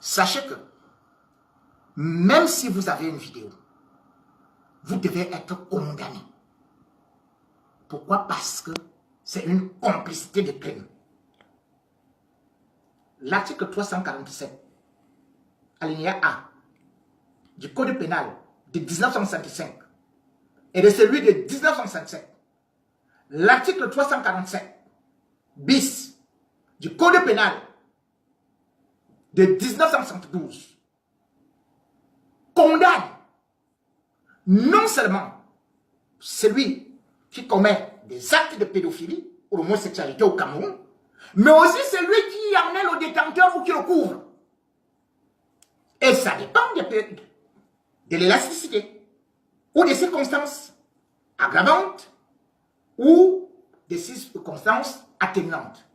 Sachez que même si vous avez une vidéo, vous devez être condamné. Pourquoi? Parce que c'est une complicité de crime. L'article 347, alinéa A, du Code pénal de 1965 et de celui de 1957, l'article 347 bis du Code pénal de 1972 condamne non seulement celui qui commet des actes de pédophilie ou d'homosexualité au Cameroun, mais aussi celui qui en est le détenteur ou qui le couvre. Et ça dépend de l'élasticité ou des circonstances aggravantes ou des circonstances atténuantes.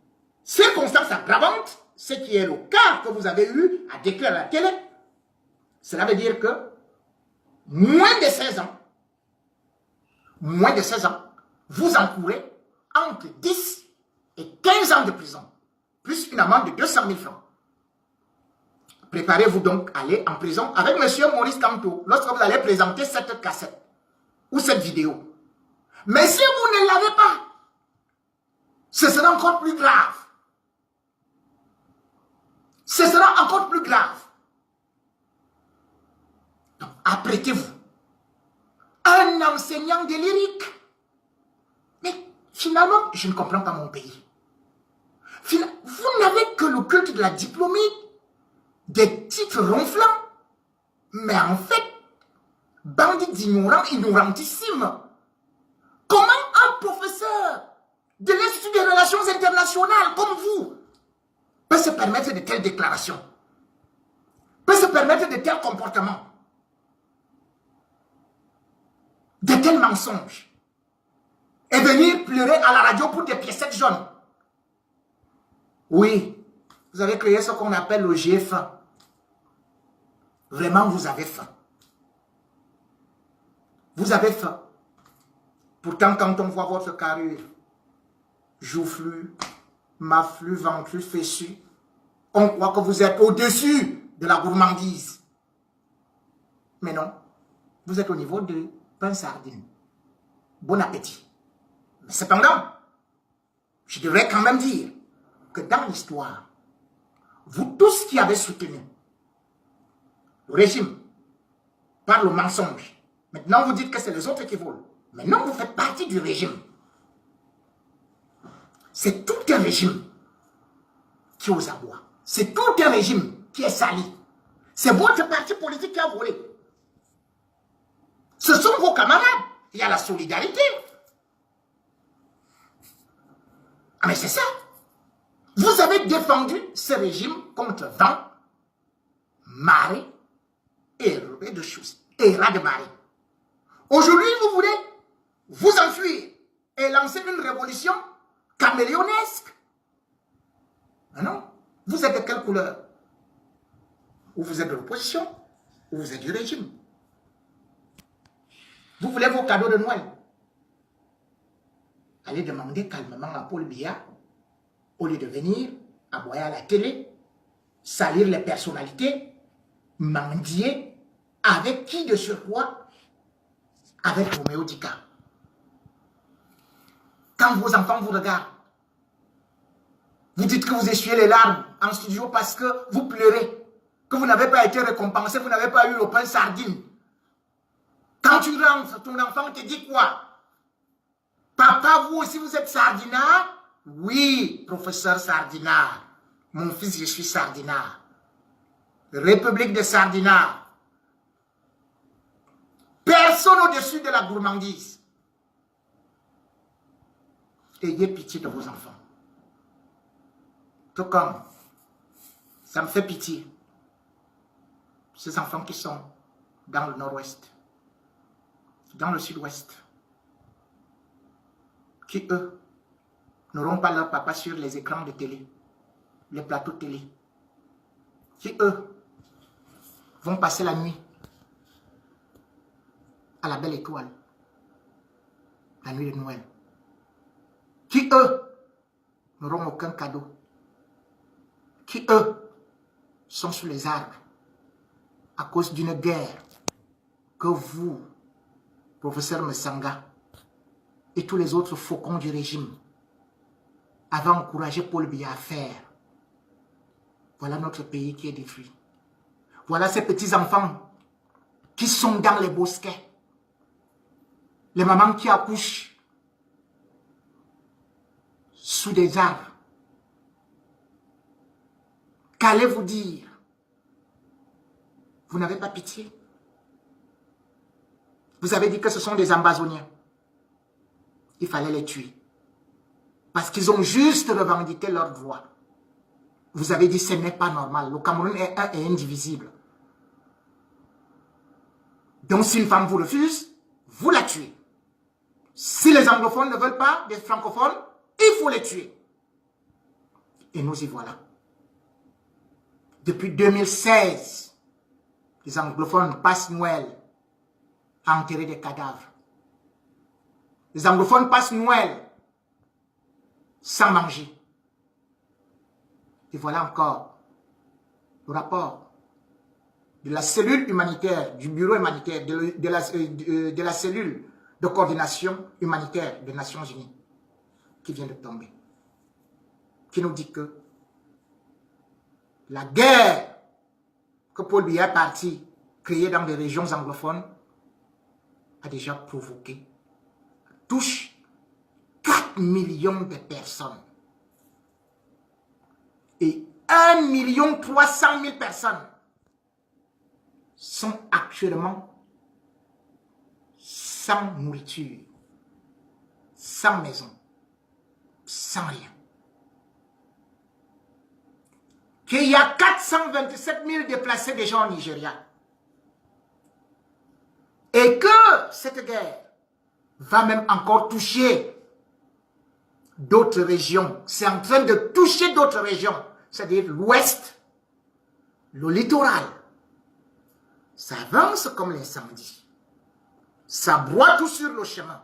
Circonstances aggravantes, ce qui est le cas que vous avez eu à déclarer à la télé, cela veut dire que moins de 16 ans, vous encourez entre 10 et 15 ans de prison, plus une amende de 200 000 francs. Préparez-vous donc à aller en prison avec M. Maurice Kamto lorsque vous allez présenter cette cassette ou cette vidéo. Mais si vous ne l'avez pas, ce sera encore plus grave. Ce sera encore plus grave. Donc, apprêtez-vous. Un enseignant de lyrique. Mais finalement, je ne comprends pas mon pays. Vous n'avez que le culte de la diplômée, des titres ronflants. Mais en fait, bandits d'ignorants, ignorantissimes. Comment un professeur de l'Institut des Relations Internationales comme vous peut se permettre de telles déclarations, peut se permettre de tels comportements, de tels mensonges, et venir pleurer à la radio pour des piécettes jaunes? Oui, vous avez créé ce qu'on appelle le GF1. Vraiment, vous avez faim. Vous avez faim. Pourtant, quand on voit votre carrure, joufflu, maflu, ventru, fessu, on croit que vous êtes au-dessus de la gourmandise. Mais non, vous êtes au niveau de pain sardine. Bon appétit. Mais cependant, je devrais quand même dire que dans l'histoire, vous tous qui avez soutenu le régime par le mensonge, maintenant vous dites que c'est les autres qui volent. Mais non, vous faites partie du régime. C'est tout un régime qui est aux abois. C'est tout un régime qui est sali. C'est votre parti politique qui a volé. Ce sont vos camarades. Il y a la solidarité. Ah mais c'est ça. Vous avez défendu ce régime contre vent, marée et de choses. Et ras de marée. Aujourd'hui, vous voulez vous enfuir et lancer une révolution caméléonesque. Ah non, vous êtes de quelle couleur? Ou vous êtes de l'opposition, ou vous êtes du régime. Vous voulez vos cadeaux de Noël. Allez demander calmement à Paul Biya, au lieu de venir aboyer à la télé, salir les personnalités, mendier, avec qui de surcroît? Avec Roméo Dika. Quand vos enfants vous regardent, vous dites que vous essuyez les larmes en studio parce que vous pleurez, que vous n'avez pas été récompensé, vous n'avez pas eu le pain sardine. Quand tu rentres, ton enfant te dit quoi? Papa, vous aussi vous êtes sardinard? Oui, professeur Sardinard. Mon fils, je suis Sardinard. République de Sardinard. Personne au-dessus de la gourmandise. Ayez pitié de vos enfants. Tout comme ça me fait pitié. Ces enfants qui sont dans le nord-ouest, dans le sud-ouest, qui eux n'auront pas leur papa sur les écrans de télé, les plateaux de télé, qui eux vont passer la nuit à la belle étoile, la nuit de Noël, qui eux n'auront aucun cadeau, qui, eux, sont sous les arbres à cause d'une guerre que vous, professeur Messanga, et tous les autres faucons du régime avaient encouragé Paul Biya à faire. Voilà notre pays qui est détruit. Voilà ces petits-enfants qui sont dans les bosquets. Les mamans qui accouchent sous des arbres. Qu'allez-vous dire? Vous n'avez pas pitié. Vous avez dit que ce sont des Amazoniens. Il fallait les tuer. Parce qu'ils ont juste revendiqué leur droit. Vous avez dit que ce n'est pas normal. Le Cameroun est un et indivisible. Donc si une femme vous refuse, vous la tuez. Si les anglophones ne veulent pas des francophones, il faut les tuer. Et nous y voilà. Depuis 2016, les anglophones passent Noël à enterrer des cadavres. Les anglophones passent Noël sans manger. Et voilà encore le rapport de la cellule humanitaire, du bureau humanitaire, de la cellule de coordination humanitaire des Nations Unies qui vient de tomber. Qui nous dit que la guerre que Paul Biya est parti créer dans les régions anglophones a déjà provoqué, touche 4 millions de personnes. Et 1 300 000 personnes sont actuellement sans nourriture, sans maison, sans rien. Qu'il y a 427 000 déplacés déjà au Nigeria. Et que cette guerre va même encore toucher d'autres régions. C'est en train de toucher d'autres régions. C'est-à-dire l'ouest, le littoral. Ça avance comme l'incendie. Ça broie tout sur le chemin.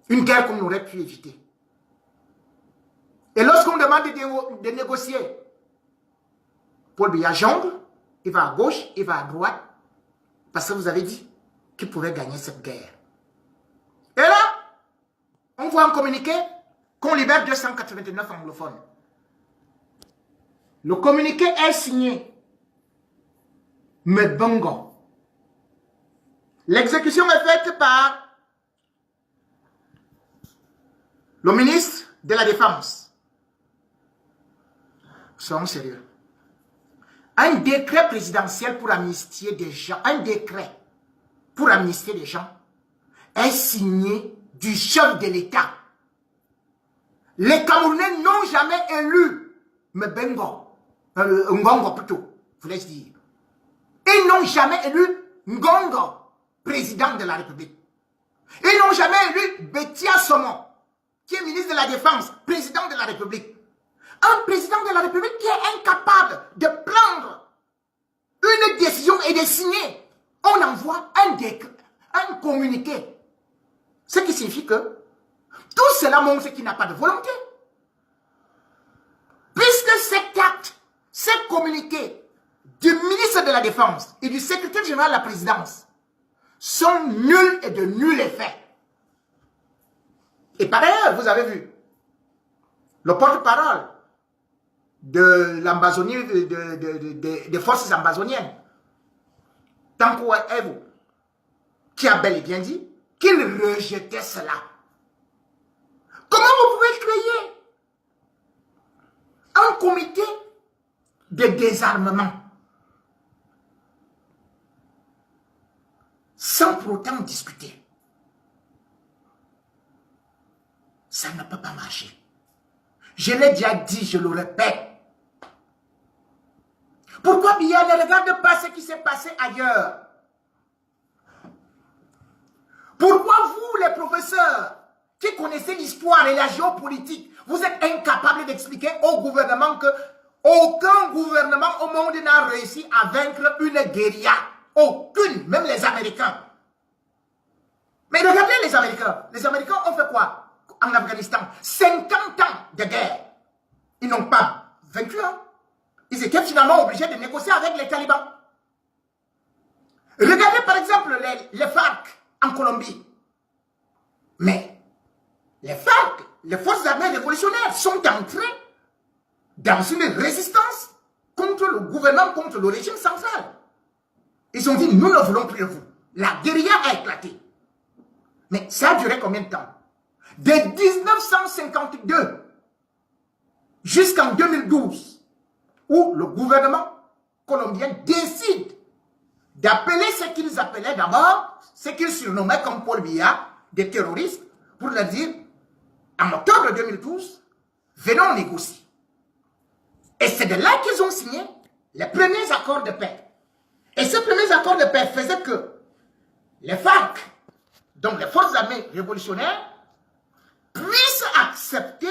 Une guerre qu'on aurait pu éviter. Et lorsqu'on demande de négocier, Paul Biya jongle, il va à gauche, il va à droite, parce que vous avez dit qu'il pouvait gagner cette guerre. Et là, on voit un communiqué qu'on libère 289 anglophones. Le communiqué est signé Mbongo. L'exécution est faite par le ministre de la Défense. Soyons sérieux. Un décret présidentiel pour amnistier des gens, un décret pour amnistier des gens est signé du chef de l'État. Les Camerounais n'ont jamais élu Ngongo plutôt, voulais-je dire. Ils n'ont jamais élu Ngongo, président de la République. Ils n'ont jamais élu Betia Somon, qui est ministre de la Défense, président de la République. Un président de la République qui est incapable de prendre une décision et de signer. On envoie un communiqué. Ce qui signifie que tout cela montre qu'il n'a pas de volonté. Puisque cet acte, ce communiqué du ministre de la Défense et du secrétaire général de la présidence sont nuls et de nul effet. Et par ailleurs, vous avez vu, le porte-parole de l'Amazonie, des forces amazoniennes, Tanko Evo, qui a bel et bien dit qu'il rejetait cela. Comment vous pouvez créer un comité de désarmement sans pour autant discuter? Ça ne peut pas marcher. Je l'ai déjà dit, je le répète. Pourquoi Biya ne regarde pas ce qui s'est passé ailleurs? Pourquoi vous, les professeurs, qui connaissez l'histoire et la géopolitique, vous êtes incapables d'expliquer au gouvernement que aucun gouvernement au monde n'a réussi à vaincre une guérilla? Aucune, même les Américains. Mais regardez les Américains. Les Américains ont fait quoi en Afghanistan? 50 finalement obligé de négocier avec les talibans. Regardez par exemple les FARC en Colombie. Mais les FARC, les forces armées révolutionnaires, sont entrées dans une résistance contre le gouvernement, contre le régime central. Ils ont dit, nous ne voulons plus de vous. La guérilla a éclaté. Mais ça a duré combien de temps? De 1952 jusqu'en 2012, où le gouvernement colombien décide d'appeler ce qu'ils appelaient d'abord, ce qu'ils surnommaient comme Paul Biya, des terroristes, pour leur dire, en octobre 2012, venons négocier. Et c'est de là qu'ils ont signé les premiers accords de paix. Et ces premiers accords de paix faisaient que les FARC, donc les forces armées révolutionnaires, puissent accepter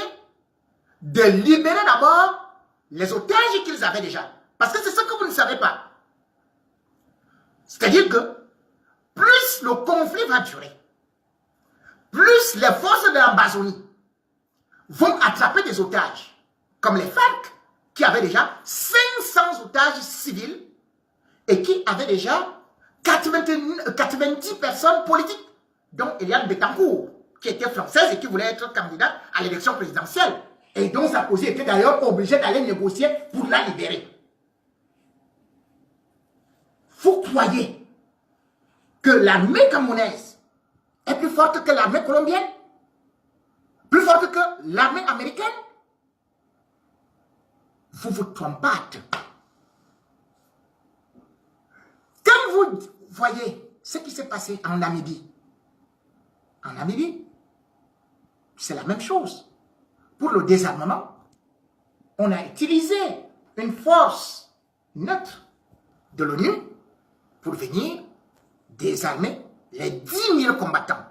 de libérer d'abord les otages qu'ils avaient déjà. Parce que c'est ce que vous ne savez pas. C'est-à-dire que plus le conflit va durer, plus les forces de l'Amazonie vont attraper des otages, comme les FARC, qui avaient déjà 500 otages civils et qui avaient déjà 90 personnes politiques, dont Eliane Bettencourt, qui était française et qui voulait être candidate à l'élection présidentielle. Et dont Sarkozy était d'ailleurs obligé d'aller négocier pour la libérer. Vous croyez que l'armée camerounaise est plus forte que l'armée colombienne? Plus forte que l'armée américaine? Vous vous trompez. Quand vous voyez ce qui s'est passé en Namibie, c'est la même chose. Pour le désarmement, on a utilisé une force neutre de l'ONU pour venir désarmer les 10 000 combattants.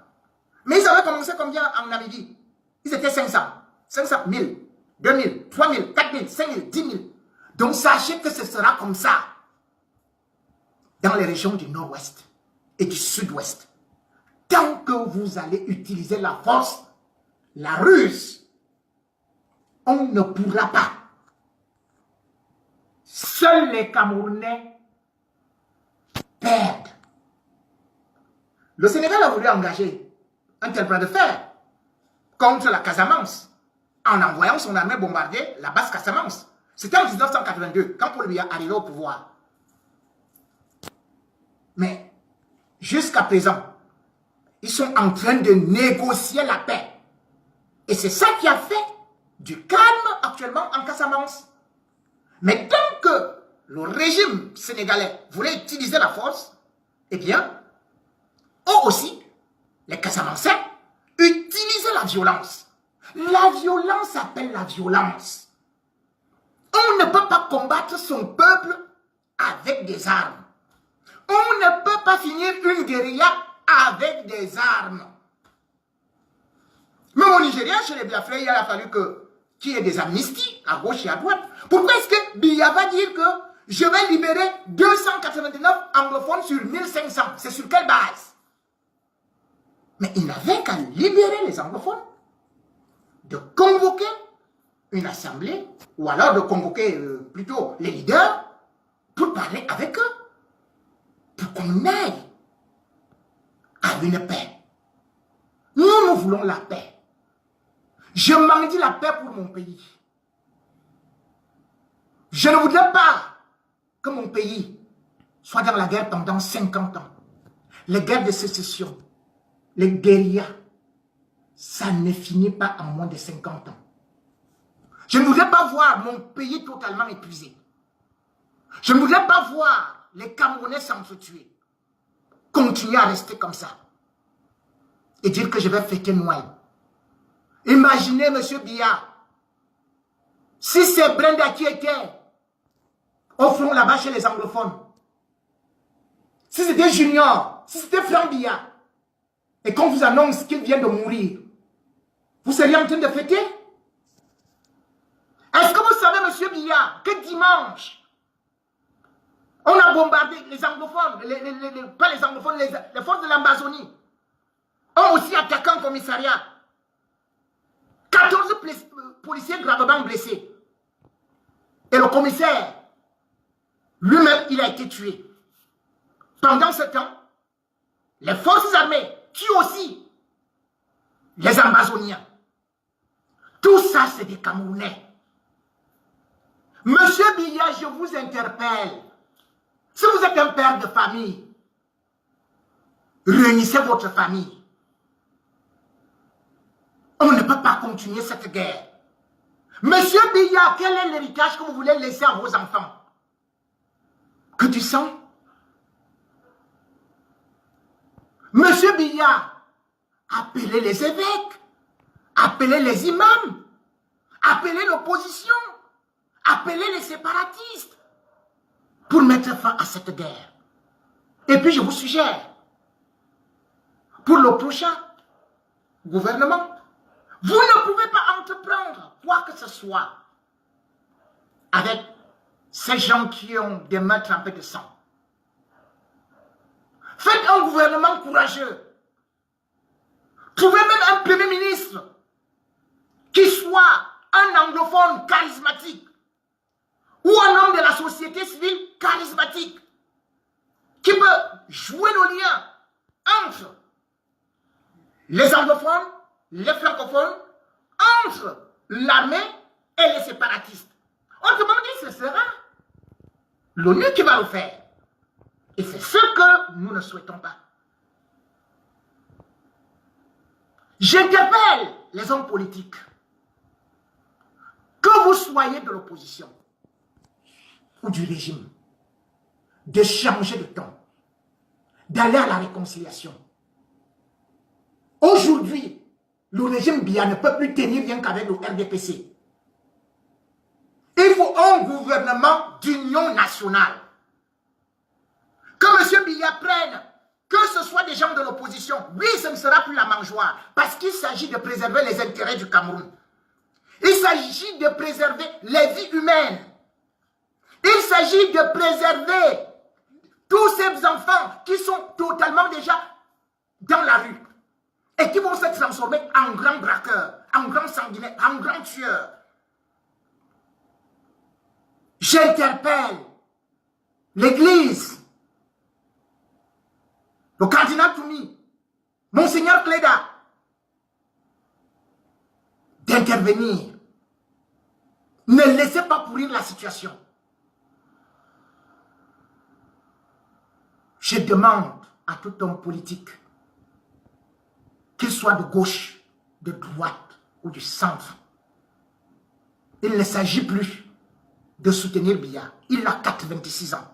Mais ils avaient commencé combien en Namibie? Ils étaient 500, 500 000, 2 000, 3 000, 4 000, 5 000, 10 000. Donc sachez que ce sera comme ça dans les régions du nord-ouest et du sud-ouest. Tant que vous allez utiliser la force, la ruse, on ne pourra pas. Seuls les Camerounais perdent. Le Sénégal a voulu engager un tel plan de fer contre la Casamance en envoyant son armée bombarder la base Casamance. C'était en 1982, quand Paul Biya arrivait au pouvoir. Mais jusqu'à présent, ils sont en train de négocier la paix. Et c'est ça qui a fait du calme actuellement en Casamance. Mais tant que le régime sénégalais voulait utiliser la force, eh bien, eux aussi, les Casamançais, utilisaient la violence. La violence appelle la violence. On ne peut pas combattre son peuple avec des armes. On ne peut pas finir une guérilla avec des armes. Même au Nigeria, chez les Biafrais, il a fallu qu'il y ait des amnisties à gauche et à droite. Pourquoi est-ce que Biya va dire que je vais libérer 289 anglophones sur 1500? C'est sur quelle base? Mais il n'avait qu'à libérer les anglophones, de convoquer une assemblée, ou alors de convoquer plutôt les leaders, pour parler avec eux, pour qu'on aille à une paix. Nous voulons la paix. Je mendie la paix pour mon pays. Je ne voudrais pas que mon pays soit dans la guerre pendant 50 ans. Les guerres de sécession, les guérillas, ça ne finit pas en moins de 50 ans. Je ne voudrais pas voir mon pays totalement épuisé. Je ne voudrais pas voir les Camerounais s'entretuer. Continuer à rester comme ça. Et dire que je vais fêter Noël. Imaginez, M. Biya, si c'est Brenda qui était au front là-bas chez les anglophones, si c'était Junior, si c'était Franck Biya, et qu'on vous annonce qu'il vient de mourir, vous seriez en train de fêter? Est-ce que vous savez, M. Biya, que dimanche, on a bombardé les anglophones, pas les anglophones, les forces de l'Amazonie, ont aussi attaqué un commissariat. 14 policiers gravement blessés. Et le commissaire Lui-même, il a été tué. Pendant ce temps, les forces armées tuent aussi les Amazoniens. Tout ça, c'est des Camerounais. Monsieur Biya, je vous interpelle. Si vous êtes un père de famille, réunissez votre famille. On ne peut pas continuer cette guerre. Monsieur Biya, quel est l'héritage que vous voulez laisser à vos enfants? Que du sang? Monsieur Biya, appelez les évêques, appelez les imams, appelez l'opposition, appelez les séparatistes pour mettre fin à cette guerre. Et puis je vous suggère, pour le prochain gouvernement, vous ne pouvez pas entreprendre quoi que ce soit avec ces gens qui ont des mains trempées de sang. Faites un gouvernement courageux. Trouvez même un premier ministre qui soit un anglophone charismatique ou un homme de la société civile charismatique qui peut jouer le lien entre les anglophones, les francophones, entre l'armée et les séparatistes. Autrement dit, ce sera l'ONU qui va le faire. Et c'est ce que nous ne souhaitons pas. J'interpelle les hommes politiques. Que vous soyez de l'opposition ou du régime, de changer de ton, d'aller à la réconciliation. Aujourd'hui, le régime Biya ne peut plus tenir rien qu'avec le RDPC. Il faut un gouvernement d'union nationale. Que M. Biya prenne, que ce soit des gens de l'opposition, oui, ce ne sera plus la mangeoire, parce qu'il s'agit de préserver les intérêts du Cameroun. Il s'agit de préserver les vies humaines. Il s'agit de préserver tous ces enfants qui sont totalement déjà dans la rue et qui vont se transformer en grands braqueurs, en grands sanguinaires, en grands tueurs. J'interpelle l'Église, le cardinal Toumi, Monseigneur Cléda, d'intervenir. Ne laissez pas pourrir la situation. Je demande à tout homme politique, qu'il soit de gauche, de droite ou du centre, il ne s'agit plus de soutenir Biya. Il a 86 ans.